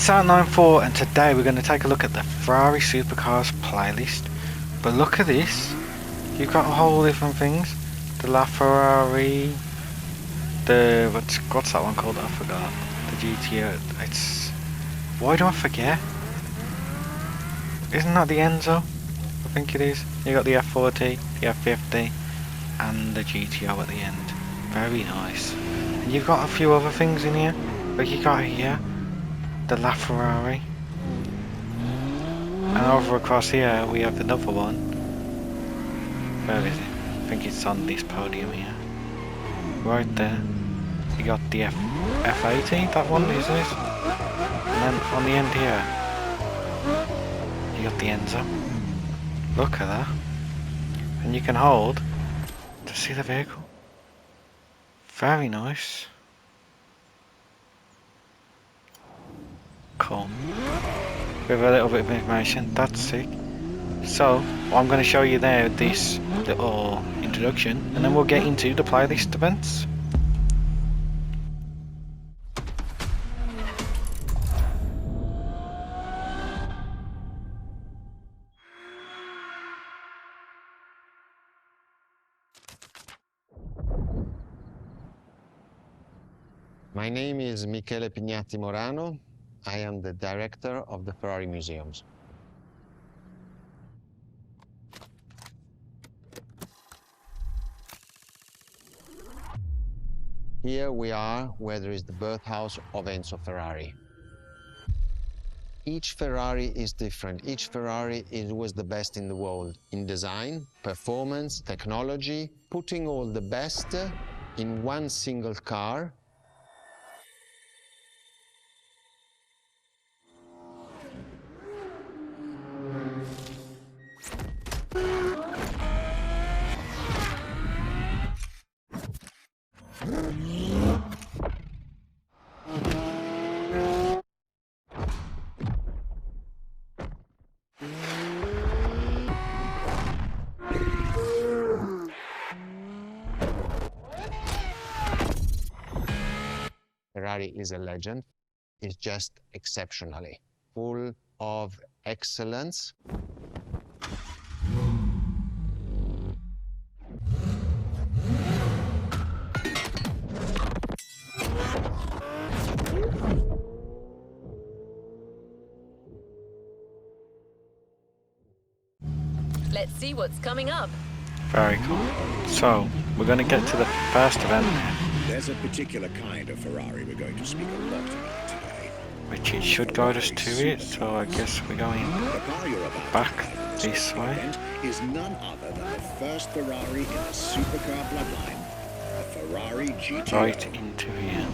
It's at 9:04 and today we're going to take a look at the Ferrari Supercars playlist. But look at this, you've got a whole different things. The LaFerrari, the, what's that one called? I forgot. The GTO, it's, why do I forget? Isn't that the Enzo? I think it is. You got the F40, the F50 and the GTO at the end. Very nice. And you've got a few other things in here. Like you got here the LaFerrari, and over across here we have another one. Where is it? I think it's on this podium here. Right there. You got the F80, that one is this. And then on the end here, you got the Enzo. Look at that. And you can hold to see the vehicle. Very nice. Cool. With a little bit of information, that's sick. So, I'm going to show you now this little introduction, and then we'll get into the playlist events. My name is Michele Pignatti Morano. I am the director of the Ferrari Museums. Here we are where there is the birthhouse of Enzo Ferrari. Each Ferrari is different. Each Ferrari was the best in the world in design, performance, technology, putting all the best in one single car. Ferrari is a legend. It's just exceptionally full of excellence. Let's see what's coming up. Very cool. So, we're going to get to the first event now. There's a particular kind of Ferrari we're going to speak a lot about today. Which it should guide us to it, so I guess we're going The car you're about back to ride in this way. event is none other than the first Ferrari in the supercar bloodline, the Ferrari GTO. Right into here.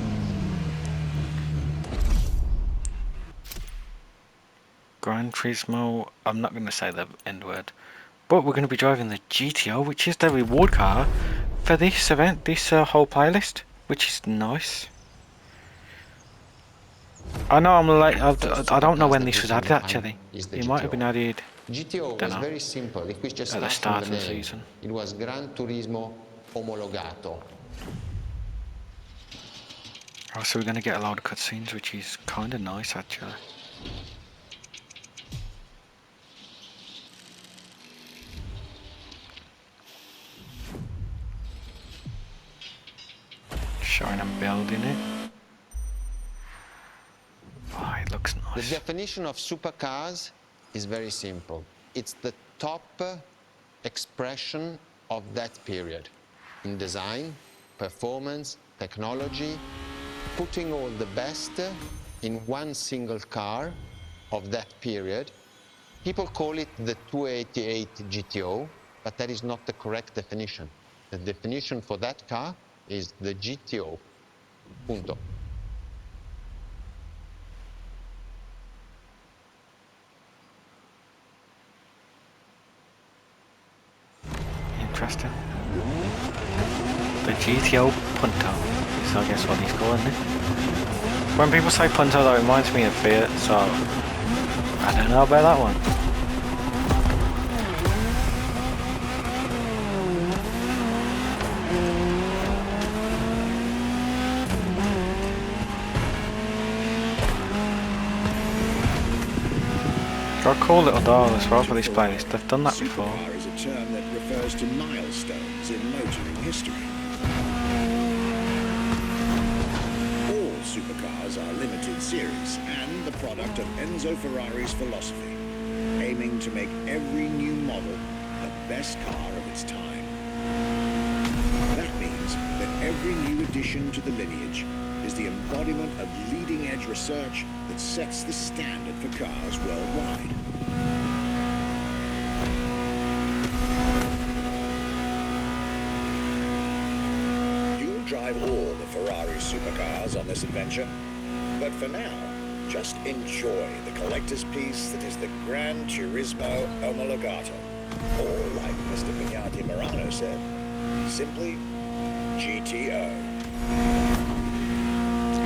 Gran Turismo, I'm not going to say the end word, but we're going to be driving the GTO, which is the reward car for this event, this whole playlist, which is nice. I know I'm late, I don't know when this was added actually. It might have been added GTO was very simple. It was just at the start of the season. It was Gran Turismo Omologato. Oh, so we're going to get a load of cutscenes, which is kind of nice actually. Showing them building it. Oh, it looks nice. The definition of supercars is very simple. It's the top expression of that period in design, performance, technology, putting all the best in one single car of that period. People call it the 288 GTO, but that is not the correct definition. The definition for that car is the GTO. Punto. Interesting. The GTO Punto is I guess what he's calling it. When people say Punto that reminds me of Fiat, so I don't know about that one. Got a cool little dial as well for this playlist. They've done that before. Supercar is a term that refers to milestones in motoring history. All supercars are limited series and the product of Enzo Ferrari's philosophy, aiming to make every new model the best car of its time. That means that every new addition to the lineage is the embodiment of leading-edge research that sets the standard for cars worldwide. You'll drive all the Ferrari Supercars on this adventure, but for now, just enjoy the collector's piece that is the Gran Turismo Omologato, or like Mr. Pignati Morano said, simply GTO.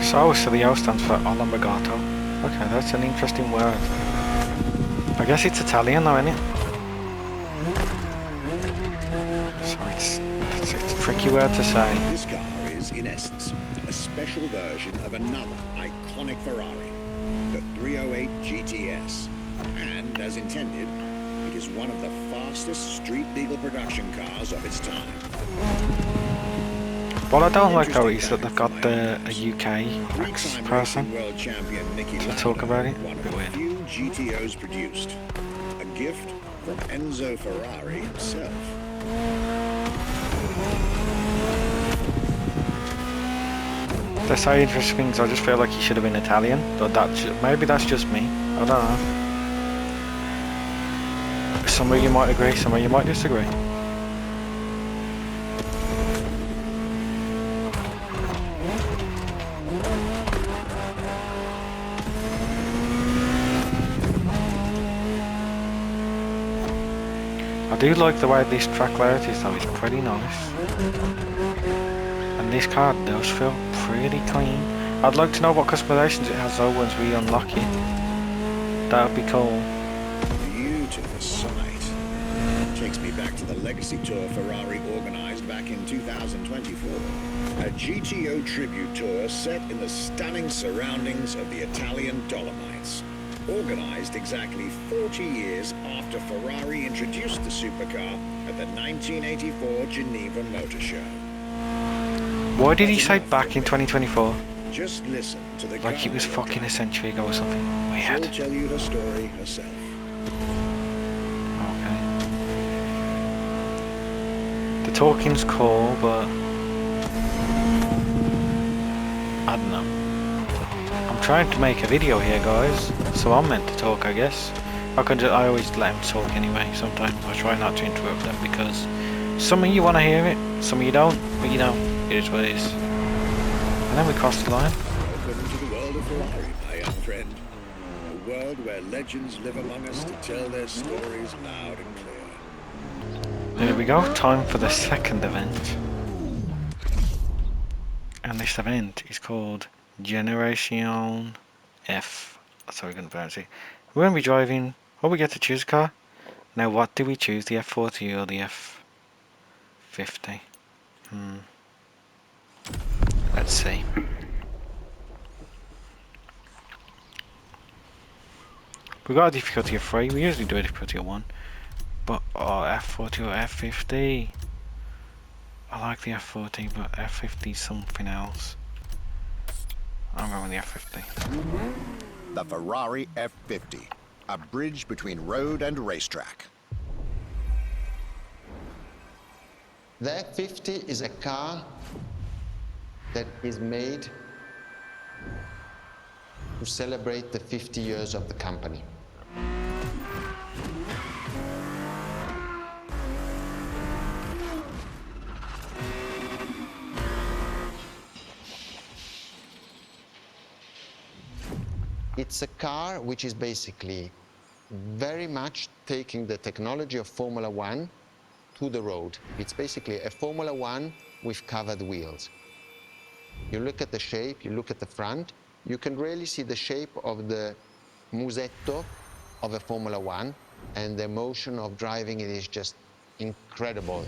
So the O stands for Omologato. Okay, that's an interesting word. I guess it's Italian though, isn't it? So it's a tricky word to say. This car is, in essence, a special version of another iconic Ferrari, the 308 GTS. And, as intended, it is one of the fastest street-legal production cars of its time. What I don't like though is that they've got a UK person to talk about it. A bit weird. Few GTOs produced, a gift from Enzo Ferrari himself. They say interesting things. I just feel like he should have been Italian, but maybe that's just me. I don't know. Some of you might agree, some of you might disagree. I do like the way this track layout is though, it's pretty nice. And this car does feel pretty clean. I'd like to know what customizations it has though once we unlock it. That would be cool. Beautiful sight. Takes me back to the Legacy Tour Ferrari organized back in 2024. A GTO tribute tour set in the stunning surroundings of the Italian Dolomites. Organized exactly 40 years after Ferrari introduced the supercar at the 1984 Geneva Motor Show. Why did he say back in 2024? Just listen to the Like it was fucking a century ago or something. She'll Weird. tell you her story herself. Okay. The talking's cool, but I don't know. I'm trying to make a video here, guys, so I'm meant to talk, I guess. I always let them talk anyway. Sometimes I try not to interrupt them because some of you want to hear it, some of you don't. But you know, it is what it is. And then we cross the line. Welcome to the world of Ferrari, my young friend. A world where legends live among us to tell their stories loud and clear. There we go. Time for the second event. And this event is called Generation F. That's how we're going to pronounce it. We're going to be driving. Well, we get to choose a car. Now, what do we choose? The F40 or the F50? Let's see. We got a difficulty of 3. We usually do a difficulty of 1. But F40 or F50. I like the F40, but F50 is something else. I'm going with the F50. The Ferrari F50, a bridge between road and racetrack. The F50 is a car that is made to celebrate the 50 years of the company. It's a car which is basically very much taking the technology of Formula One to the road. It's basically a Formula One with covered wheels. You look at the shape, you look at the front, you can really see the shape of the musetto of a Formula One, and the emotion of driving it is just incredible.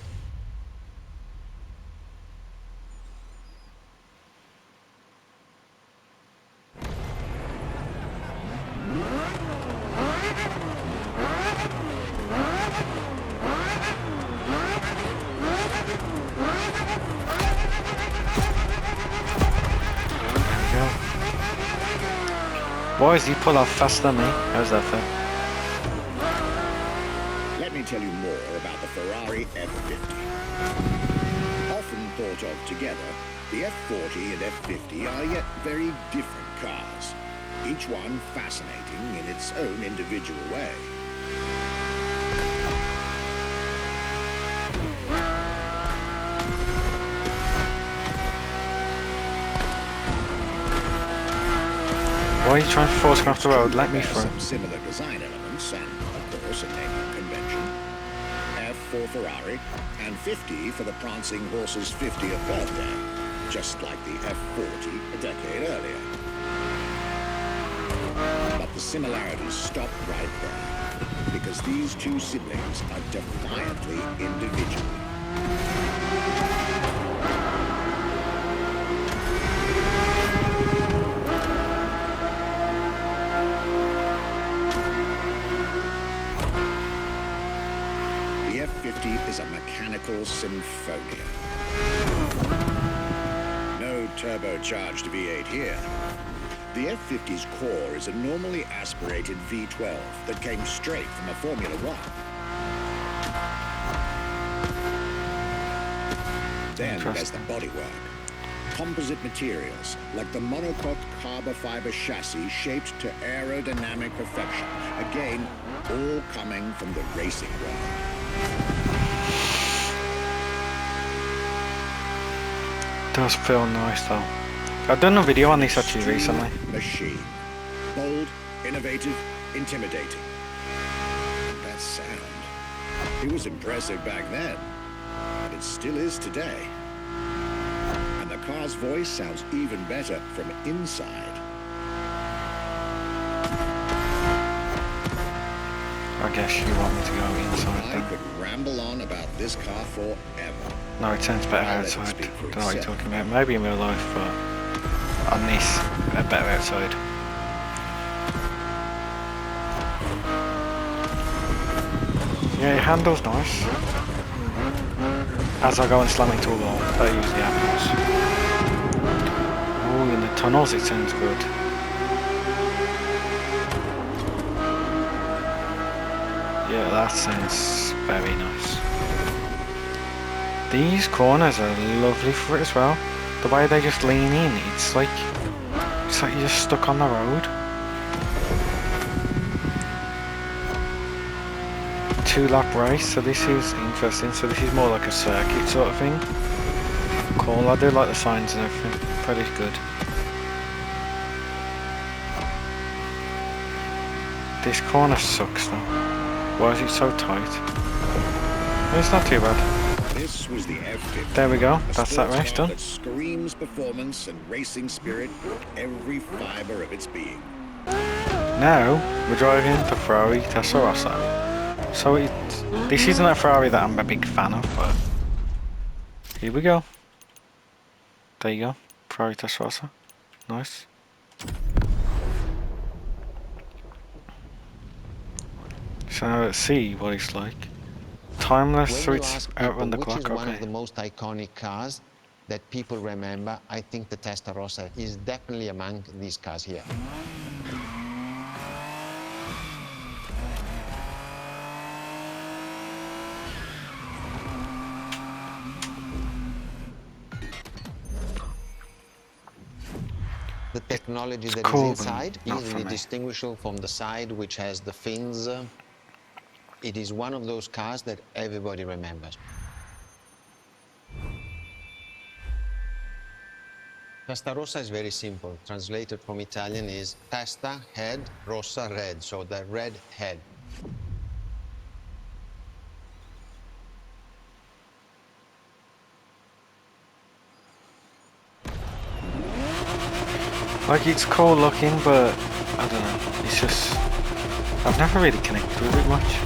Why does he pull off faster than me? How's that fair? Let me tell you more about the Ferrari F50. Often thought of together, the F40 and F50 are yet very different cars, each one fascinating in its own individual way. Why are you trying to force me off the road? Let me through. Some similar design elements and, of course, a naming convention. F for Ferrari and 50 for the prancing horse's 50th birthday, just like the F40 a decade earlier. But the similarities stop right there, because these two siblings are defiantly individual. The F50 is a mechanical symphonia. No turbocharged V8 here. The F50's core is a normally aspirated V12 that came straight from a Formula One. Then there's the bodywork. Composite materials, like the monocoque carbon fiber chassis shaped to aerodynamic perfection. Again, all coming from the racing world. Does feel nice though. I've done a video on this actually recently. Machine. Bold, innovative, intimidating. That sound. It was impressive back then, but it still is today. And the car's voice sounds even better from inside. I guess you want me to go inside I then. could ramble on about this car forever. No, it sounds better I'll let it outside. speak for Don't know what you're itself. talking about. Maybe in real life, but on this, better outside. Yeah, it handles nice. As I go and slam into a wall, that usually happens. Oh, in the tunnels it sounds good. Yeah, that sounds very nice. These corners are lovely for it as well. The way they just lean in, it's like you're just stuck on the road. 2-lap race, so this is interesting. So this is more like a circuit sort of thing. Cool, I do like the signs and everything. Pretty good. This corner sucks though. Why is it so tight? It's not too bad. This was the F50. There we go. A That's that sports race car done. that screams performance and racing spirit with every fiber of its being. Now we're driving the Ferrari Testarossa. So this isn't a Ferrari that I'm a big fan of, but here we go. There you go, Ferrari Testarossa. Nice. So now let's see what it's like. Timeless, so When you it's ask outrun the people which clock. is one of Okay. the most iconic cars that people remember, I think the Testarossa is definitely among these cars here. The technology that is cool, but inside, not for easily me. distinguishable from the side, which has the fins. It is one of those cars that everybody remembers. Testarossa is very simple. Translated from Italian is testa, head, rossa, red. So the red head. Like, it's cool looking, but I don't know. It's just I've never really connected with it much.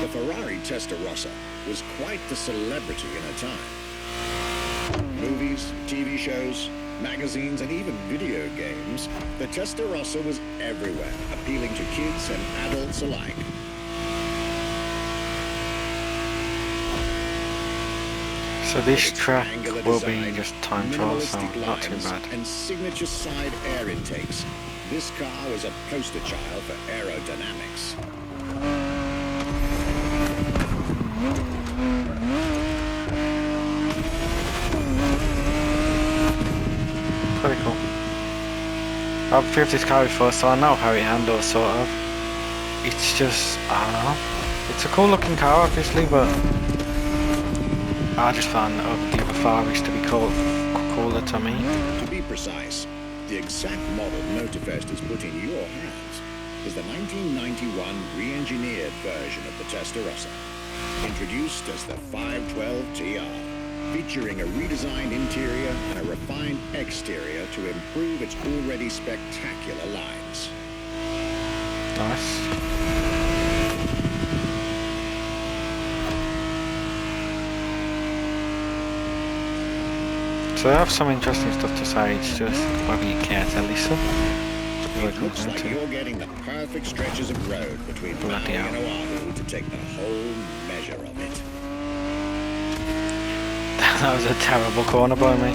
The Ferrari Testarossa was quite the celebrity in her time. Movies, TV shows, magazines, and even video games, the Testarossa was everywhere, appealing to kids and adults alike. So this Its track triangular will be design, just time trial, so minimalistic not too lines, bad. and signature side air intakes. This car was a poster child for aerodynamics. Pretty cool. I've driven this car before, so I know how it handles, sort of. It's just, I don't know. It's a cool looking car, obviously, but I just found the other Ferraris to be cooler to me. To be precise, the exact model Motorfest has put in your hands is the 1991 re-engineered version of the Testarossa, introduced as the 512 TR, featuring a redesigned interior and a refined exterior to improve its already spectacular lines. Nice. So I have some interesting stuff to say, it's just whether you care to listen. It looks like you're getting the perfect stretches of road between Bloody Maui hell. and Oahu to take the whole measure of it. That was a terrible corner by me.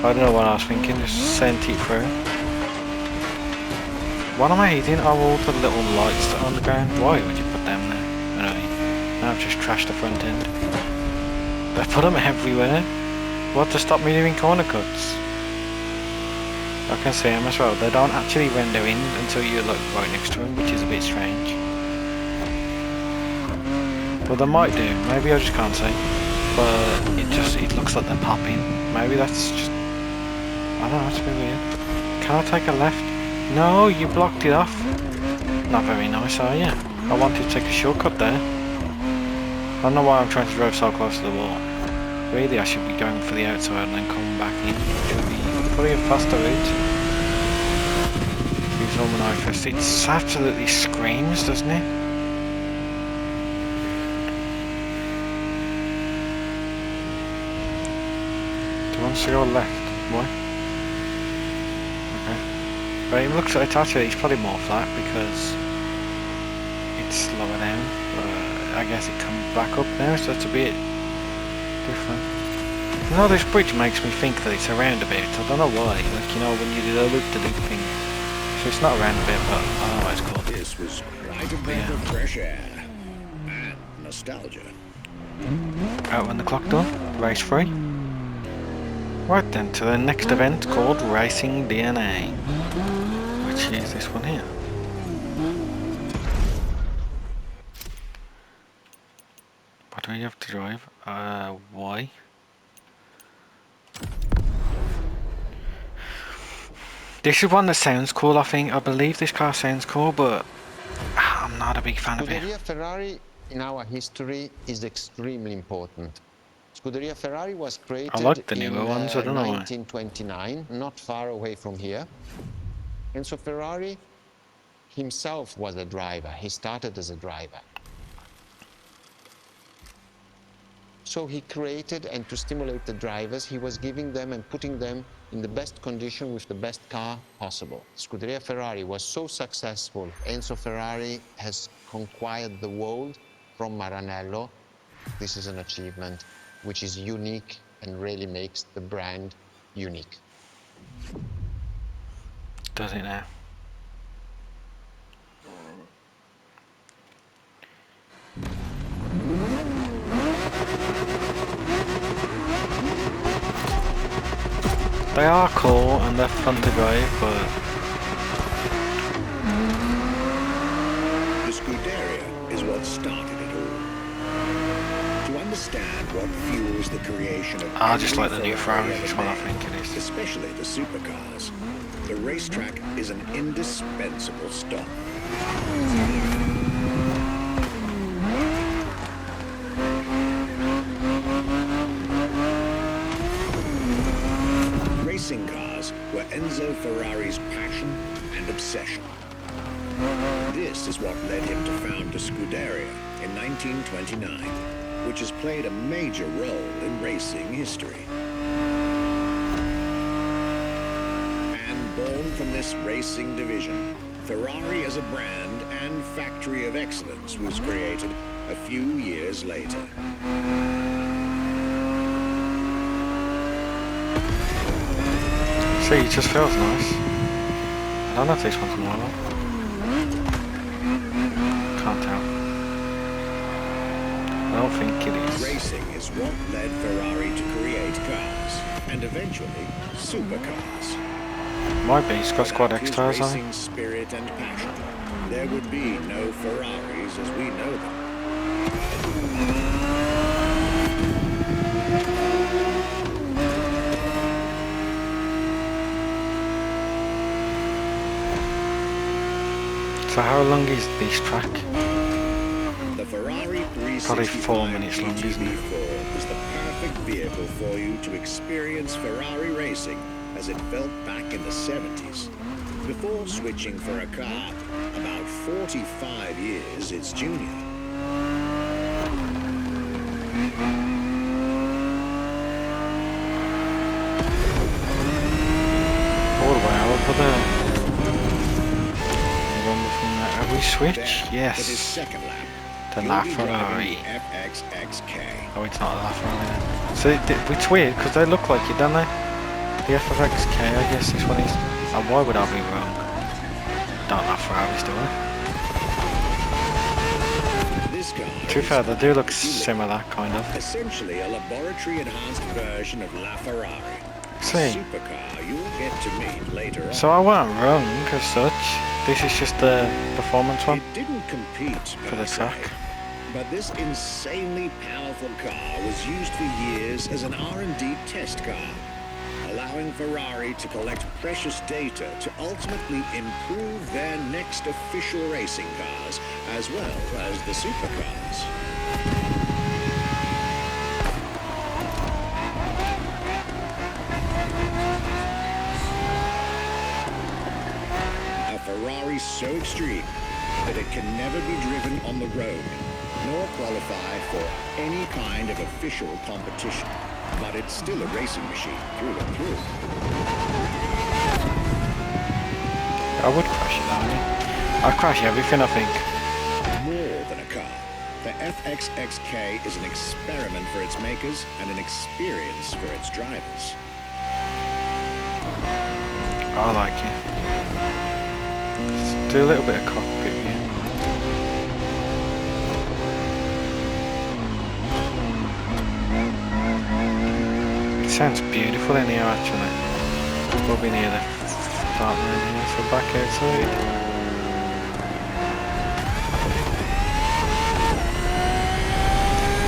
I don't know what I was thinking, just sent it through. What am I eating? Oh, all the little lights that are on the ground. Why would you put them there? Anyway, now I've just trashed the front end. They put them everywhere. What, to stop me doing corner cuts? I can see them as well. They don't actually render in until you're like right next to them, which is a bit strange. Well, they might do. Maybe I just can't see. But it looks like they're popping. Maybe that's just, I don't know, it's a bit weird. Can I take a left? No, you blocked it off. Not very nice, are you? I wanted to take a shortcut there. I don't know why I'm trying to drive so close to the wall. Really, I should be going for the outside and then coming back in. It would be probably a faster route. Use all my Motorfest. It absolutely screams, doesn't it? Do you want to go left? Why? Okay. But it looks like it's probably more flat because it's lower down. I guess it comes back up now, so it's a bit different. You know, this bridge makes me think that it's a roundabout. I don't know why. Like, you know, when you do the loop-de-loop thing. So it's not a roundabout, but I don't know what it's called. This was quite a breath of fresh air and nostalgia. Out when the clock done. Race 3. Right then, to the next event called Racing DNA. Which is this one here. What do we have to drive? Why? This is one that sounds cool, I think. I believe this car sounds cool, but I'm not a big fan of it. Scuderia Ferrari in our history is extremely important. Scuderia Ferrari was created I like the in newer ones, I don't know why. 1929, not far away from here. Enzo Ferrari himself was a driver. He started as a driver. So he created, and to stimulate the drivers, he was giving them and putting them in the best condition with the best car possible. Scuderia Ferrari was so successful. Enzo Ferrari has conquered the world from Maranello. This is an achievement which is unique and really makes the brand unique. Does it now? They are cool and they're fun to drive, but The Scuderia is what started it all. To understand what fuels the creation of I just every like the new Ferrari Ferrari, ever that's what I made, think it is. especially the supercars, the racetrack is an indispensable stop. Racing cars were Enzo Ferrari's passion and obsession. This is what led him to found the Scuderia in 1929, which has played a major role in racing history. from this racing division, Ferrari as a brand and factory of excellence was created a few years later. See, it just feels nice. I don't know if this one's normal. Can't tell. I don't think it is. Racing is what led Ferrari to create cars, and eventually supercars. Might be, it's got squad Without his extras on it. racing spirit and passion, there would be no Ferraris as we know them. So how long is this track? The Ferrari Probably 4 365 minutes long, isn't it? GTB4 is the perfect vehicle for you to experience Ferrari racing as it felt back in the 70s. Before switching for a car about 45 years its junior. Oh wow, for the have we switched? Then, for his Yes. second lap, The he'll La be driving Ferrari. the FXXK. Oh, it's not a La Ferrari then. So it's weird because they look like it, don't they? The FFXK, I guess this one is. And why would I be wrong? Don't La Ferraris, do I? This car To be is fair, they do look like similar, kind of. essentially a laboratory-enhanced version of La Ferrari. A See. supercar you'll get to meet later on. So I wasn't wrong as such. This is just the performance one It didn't compete for the per se, track. but this insanely powerful car was used for years as an R&D test car, allowing Ferrari to collect precious data to ultimately improve their next official racing cars, as well as the supercars. A Ferrari so extreme that it can never be driven on the road, nor qualify for any kind of official competition. But it's still a racing machine through and through. I would crash it, though, I'd crash everything, I think. More than a car, the FXXK is an experiment for its makers and an experience for its drivers. I like it. Let's do a little bit of cockpit here. It sounds beautiful in here, actually. We'll be near the start line here, so back outside.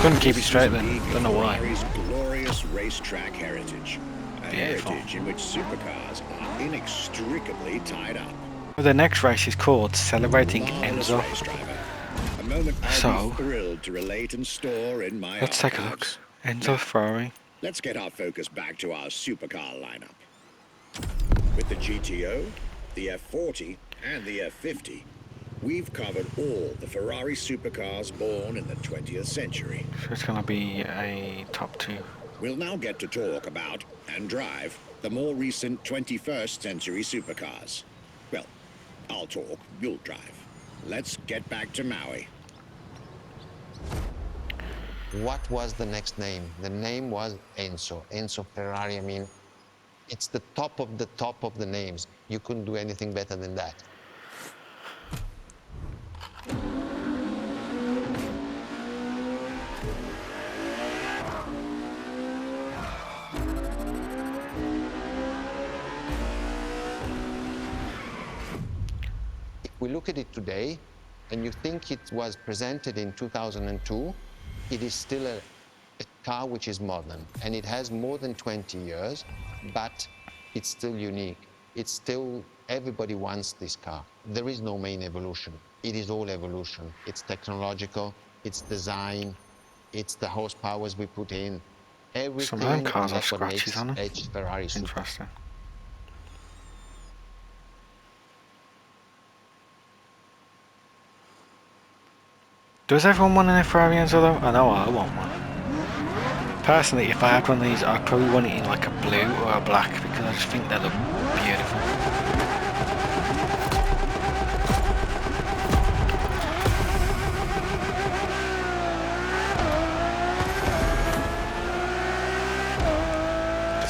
Couldn't keep it straight then, don't know why. Ferrari's glorious racetrack heritage. A Beautiful. heritage in which supercars are inextricably tied up. Well, the next race is called Celebrating Marvelous Enzo. race driver. A moment I'll So, be thrilled to relate and store in my Let's take a look. archives. Enzo Ferrari. Let's get our focus back to our supercar lineup. With the GTO, the F40, and the F50, we've covered all the Ferrari supercars born in the 20th century. So it's going to be a top two. We'll now get to talk about and drive the more recent 21st century supercars. Well, I'll talk, you'll drive. Let's get back to Maui. What was the next name? The name was Enzo. Enzo Ferrari, I mean, it's the top of the names. You couldn't do anything better than that. If we look at it today, and you think it was presented in 2002, it is still a car which is modern, and it has more than 20 years, but it's still unique. It's still, everybody wants this car. There is no main evolution. It is all evolution. It's technological, it's design, it's the horsepowers we put in, everything. Some of them cars and have that's what scratches makes on them. Edge Ferrari super. Interesting. Does everyone want an Ferrari Enzo though? I know I want one. Personally, if I had one of these, I'd probably want it in like a blue or a black because I just think they look beautiful.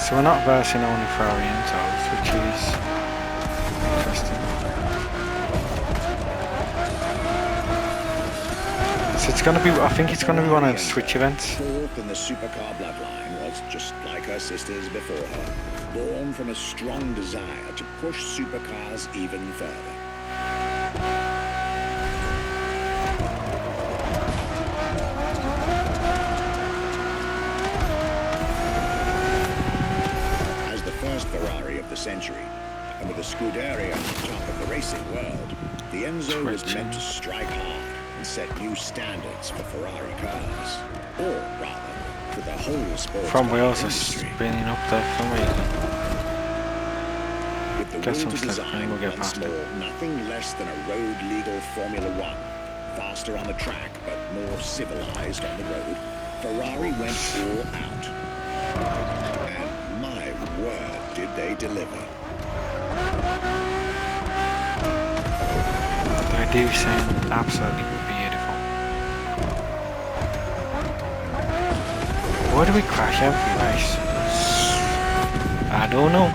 So we're not versing only Ferrari Enzos, which is interesting. So it's going to be, I think it's going to be one of the switch events. Fourth in the supercar bloodline, was just like her sisters before her, born from a strong desire to push supercars even further. As the first Ferrari of the century, and with a Scuderia on the top of the racing world, the Enzo was meant to strike hard and set new standards for Ferrari cars, or rather, for the whole sport. Front wheels are spinning up there for some reason. With the Guess will I'm to slipping, design we'll get once past it. more nothing less than a road-legal Formula One, faster on the track but more civilized on the road, Ferrari went all out. And my word, did they deliver. They do sound absolutely beautiful. Why do we crash every race? I don't know.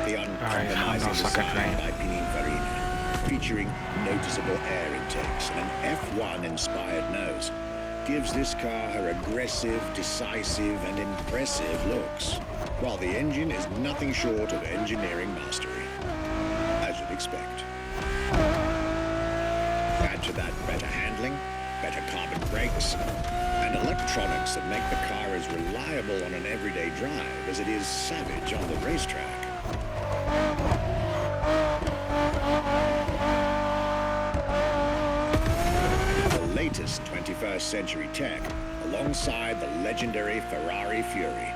The uncompromising handles like a design train. by Pininfarina, featuring noticeable air intakes and an F1-inspired nose, gives this car her aggressive, decisive, and impressive looks, while the engine is nothing short of engineering mastery, as you'd expect. Add to that better handling, better carbon brakes, and electronics that make the car as reliable on an everyday drive as it is savage on the racetrack. The latest 21st century tech, alongside the legendary Ferrari Fury.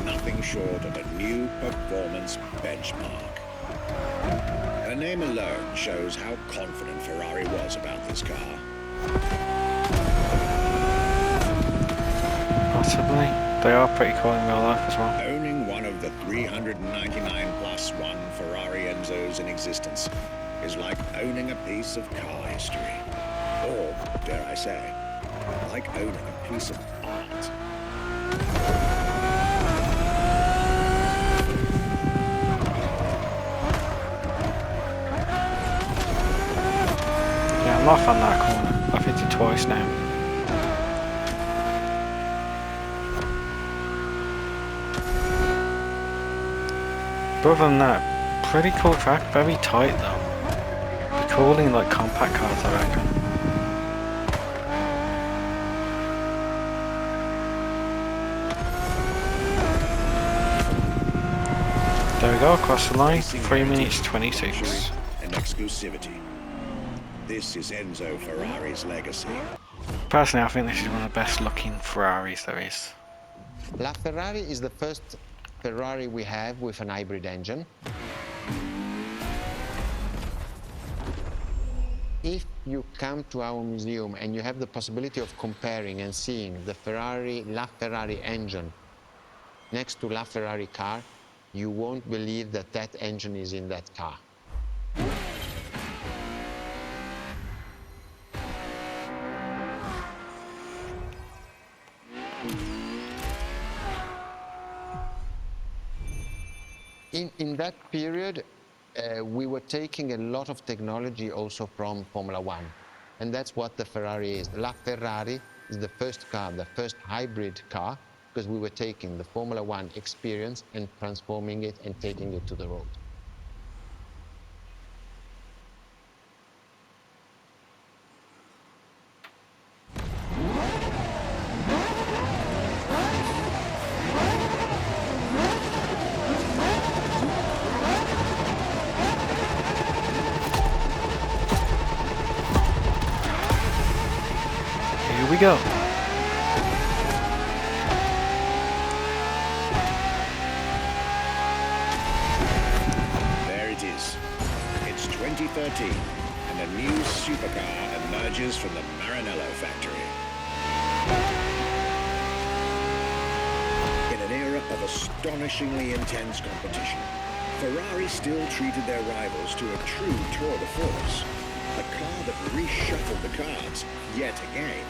Nothing short of a new performance benchmark. Her name alone shows how confident Ferrari was about this car. Possibly. They are pretty cool in real life as well. Owning one of the 399 plus one Ferrari Enzos in existence is like owning a piece of car history. Or, dare I say, like owning a piece of art. Yeah, I'm off on that corner. I've hit it twice now. But other than that, pretty cool track, very tight though. Be calling like compact cars, I reckon. There we go, across the line, 3 minutes 26. And exclusivity. This is Enzo Ferrari's legacy. Personally, I think this is one of the best looking Ferraris there is. La Ferrari is the first Ferrari we have with an hybrid engine. If you come to our museum and you have the possibility of comparing and seeing the La Ferrari engine next to La Ferrari car, you won't believe that that engine is in that car. In that period, we were taking a lot of technology also from Formula One. And that's what the Ferrari is. La Ferrari is the first car, the first hybrid car, because we were taking the Formula One experience and transforming it and taking it to the road. Here we go. There it is. It's 2013, and a new supercar emerges from the Maranello factory. It of astonishingly intense competition, Ferrari still treated their rivals to a true tour de force. A car that reshuffled the cards yet again.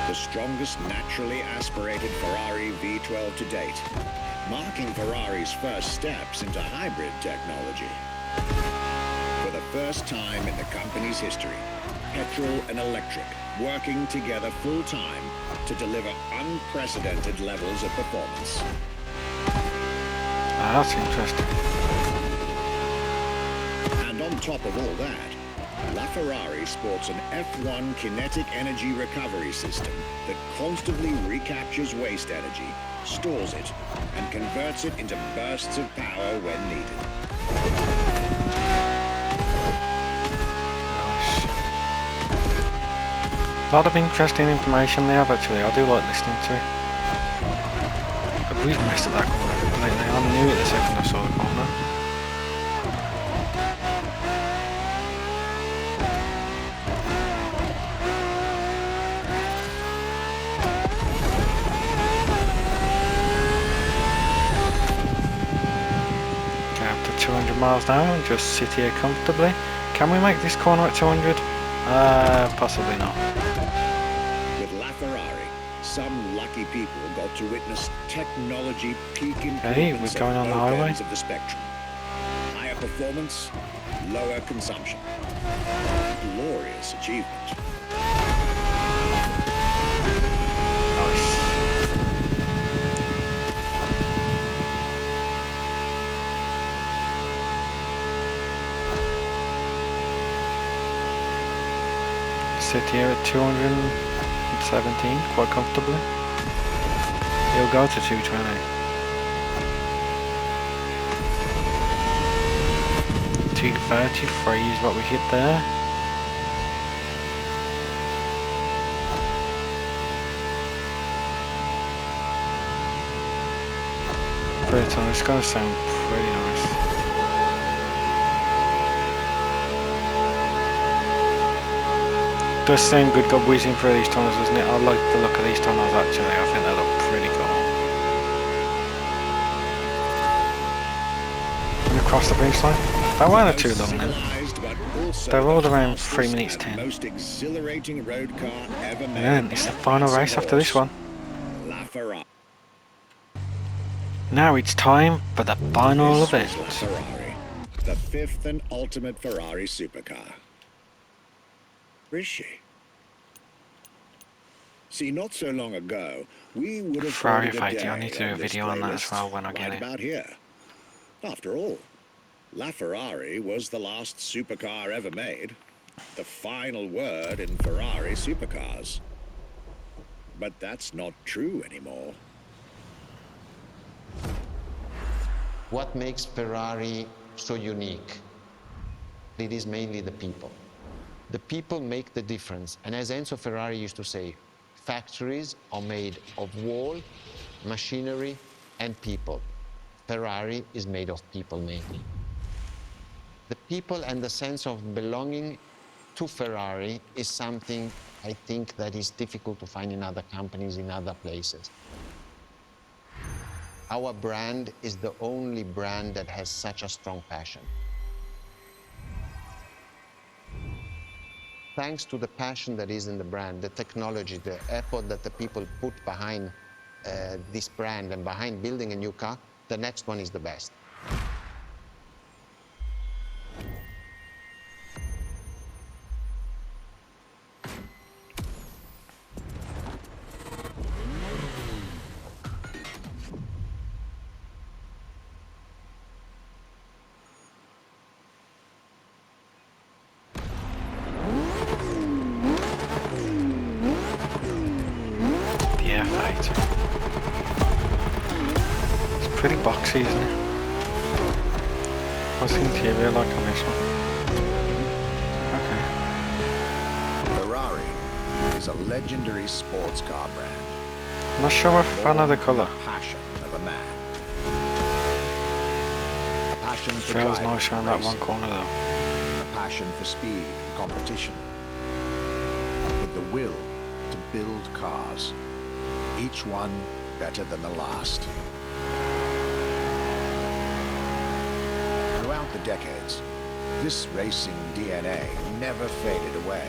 The strongest naturally aspirated Ferrari V12 to date, marking Ferrari's first steps into hybrid technology. For the first time in the company's history, petrol and electric working together full-time to deliver unprecedented levels of performance. That's interesting. And on top of all that, LaFerrari sports an F1 kinetic energy recovery system that constantly recaptures waste energy, stores it, and converts it into bursts of power when needed. A lot of interesting information there, actually. I do like listening to it. But we've messed up that corner lately. I knew it the second I saw the corner. Okay, up to 200 miles now and just sit here comfortably. Can we make this corner at 200? Possibly not. With LaFerrari, some lucky people got to witness technology peak improvements we're going on the both highway. ends of the spectrum. Higher performance, lower consumption. Glorious achievement. Nice. Sit here at 217 quite comfortably. He'll go to 220. 233 is what we hit there. Pretty nice. It's gonna sound pretty nice. Does sound good, got whizzing through these tunnels, doesn't it? I like the look of these tunnels actually. I think they look pretty cool. And across the finish line. That weren't too long then. They're all around 3 minutes 10. Most exhilarating road car ever made. And then it's the final race after this one. LaFerrari. Now it's time for the final This event. was LaFerrari, the fifth and ultimate Ferrari supercar. Where is she? See, not so long ago, we would have Ferrari called it a fight, day I need to do a on this video on that as playlist well when I get right it. about here. After all, LaFerrari was the last supercar ever made, the final word in Ferrari supercars. But that's not true anymore. What makes Ferrari so unique? It is mainly the people. The people make the difference. And as Enzo Ferrari used to say, factories are made of wall, machinery, and people. Ferrari is made of people mainly. The people and the sense of belonging to Ferrari is something I think that is difficult to find in other companies, in other places. Our brand is the only brand that has such a strong passion. Thanks to the passion that is in the brand, the technology, the effort that the people put behind this brand and behind building a new car, the next one is the best. Pretty boxy, isn't it? What's the interior like on this one? Okay. Ferrari is a legendary sports car brand. I'm not sure if I know the colour. Passion of a man. passion for Feels driving nice around and that one racing, corner though. a passion for speed and competition, with the will to build cars, each one better than the last. Throughout the decades, this racing DNA never faded away.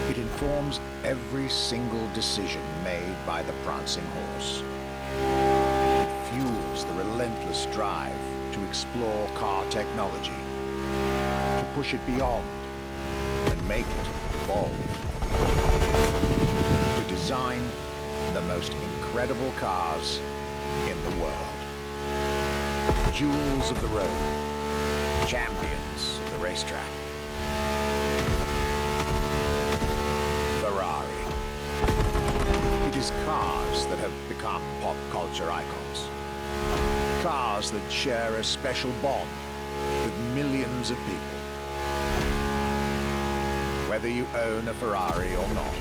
It informs every single decision made by the prancing horse. It fuels the relentless drive to explore car technology, to push it beyond and make it evolve, to design the most incredible cars in the world. Jewels of the road, champions of the racetrack. Ferrari. It is cars that have become pop culture icons. Cars that share a special bond with millions of people. Whether you own a Ferrari or not,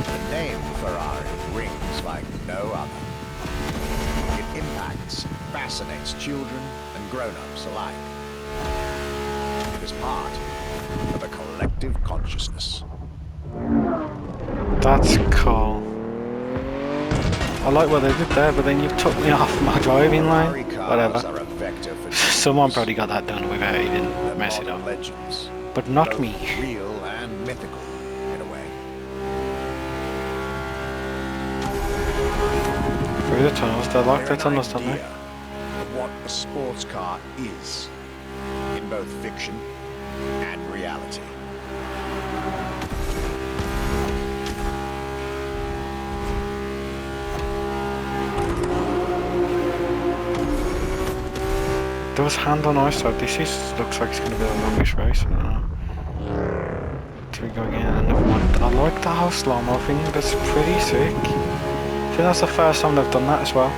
the name Ferrari rings like no other. It impacts, fascinates children and grown-ups alike. It is part of a collective consciousness. That's cool. I like what they did there, but then you took me off my driving Ferrari line. cars Whatever. are a vector for Someone dreams. probably got that done without even They're mess it modern up. legends, But not both me. real and mythical in a way. Through the tunnels, they like They're the an tunnels, don't they? idea of what a sports car is in both fiction and reality. There was hand on ice, so this looks like it's going to be the longest race. I don't know. Do we go again? Another one. I like the whole slow-mo thing, that's pretty sick. I think that's the first time they've done that as well.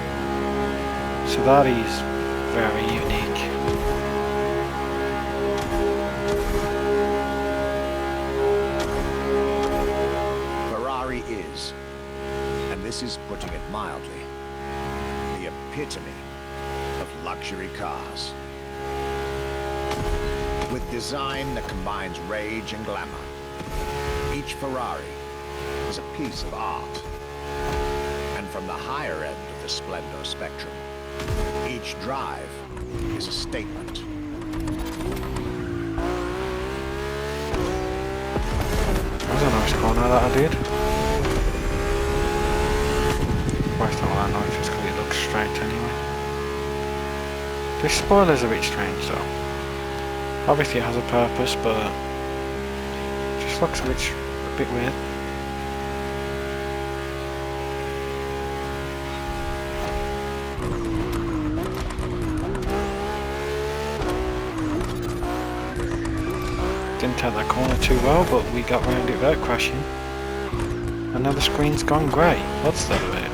So that is very unique. Ferrari is, and this is putting it mildly, the epitome of luxury cars. With design that combines rage and glamour, each Ferrari is a piece of art. And from the higher end of the splendor spectrum, each drive is a statement. That was a nice corner that I did. Why it's not that nice, just because it looks straight anyway. This spoiler's a bit strange though. Obviously it has a purpose, but it just looks a bit weird. Didn't take that corner too well, but we got round it without crashing. And now the screen's gone grey. What's that about?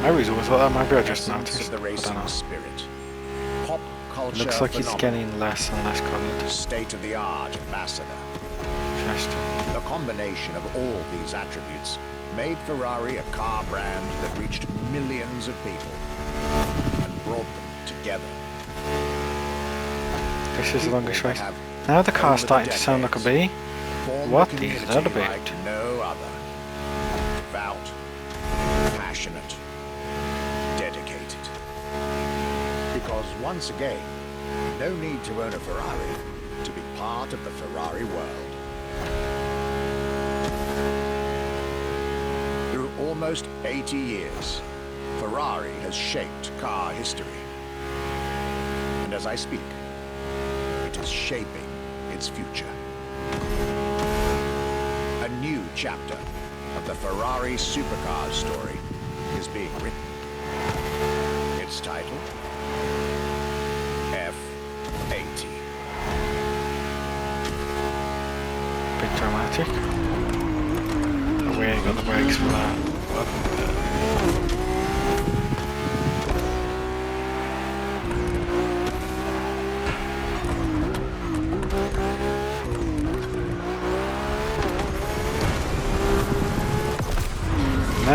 Maybe it's always like that, maybe I just Essence noticed. of the I don't racing know. spirit. Pop culture Looks like it's phenomenon. getting less and less coloured. State-of-the-art ambassador. Interesting. The combination of all these attributes made Ferrari a car brand that reached millions of people and brought them together. This is the longest People race. that have, Now the car's over starting to sound like a bee. formed What a is community that about? like no other. Devout, passionate, dedicated. Because once again, no need to own a Ferrari to be part of the Ferrari world. Through almost 80 years, Ferrari has shaped car history. And as I speak, it is shaping its future. A new chapter of the Ferrari Supercars story is being written. Its title, F80. Bit dramatic. Oh, we ain't got the brakes for that.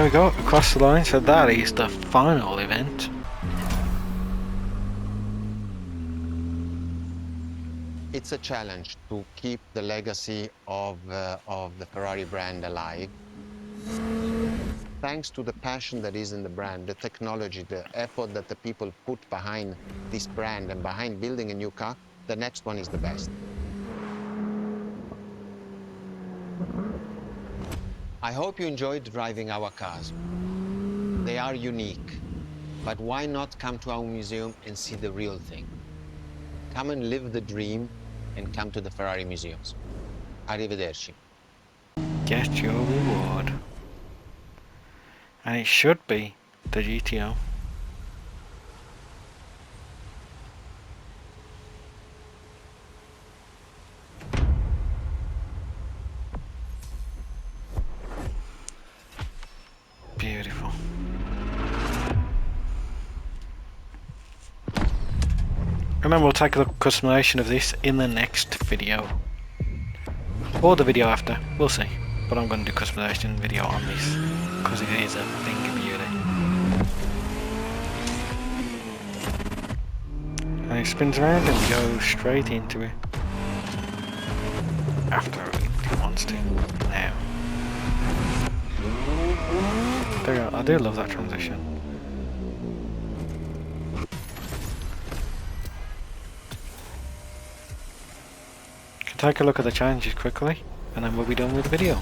we go, across the line. So that is the final event. It's a challenge to keep the legacy of the Ferrari brand alive. Thanks to the passion that is in the brand, the technology, the effort that the people put behind this brand and behind building a new car, the next one is the best. I hope you enjoyed driving our cars. They are unique, but why not come to our museum and see the real thing? Come and live the dream and come to the Ferrari museums. Arrivederci. Get your reward. And it should be the GTO. Beautiful. Remember, we'll take a look at customization of this in the next video. Or the video after, we'll see. But I'm going to do customization video on this, because it is a thing of beauty. And it spins around and goes straight into it. After it wants to. Now. There we go. I do love that transition. Take a look at the challenges quickly, and then we'll be done with the video.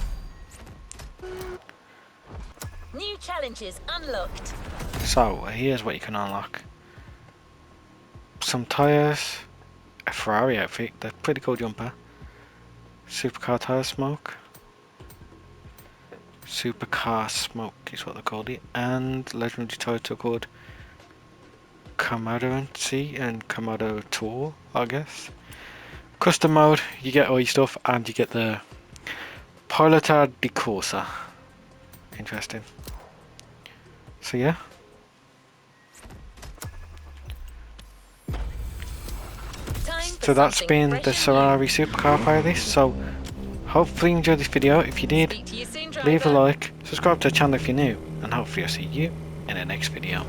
New challenges unlocked. So, here's what you can unlock. Some tyres, a Ferrari outfit, the pretty cool jumper, supercar tyre smoke, supercar smoke is what they called it, and legendary title called Commandancy and Commando Tour, I guess. Custom mode, you get all your stuff, and you get the Pilota di Corsa. Interesting. So yeah. So that's been the Ferrari Supercar playlist. So hopefully you enjoyed this video. If you did, leave a like, subscribe to the channel if you're new, and hopefully I'll see you in the next video.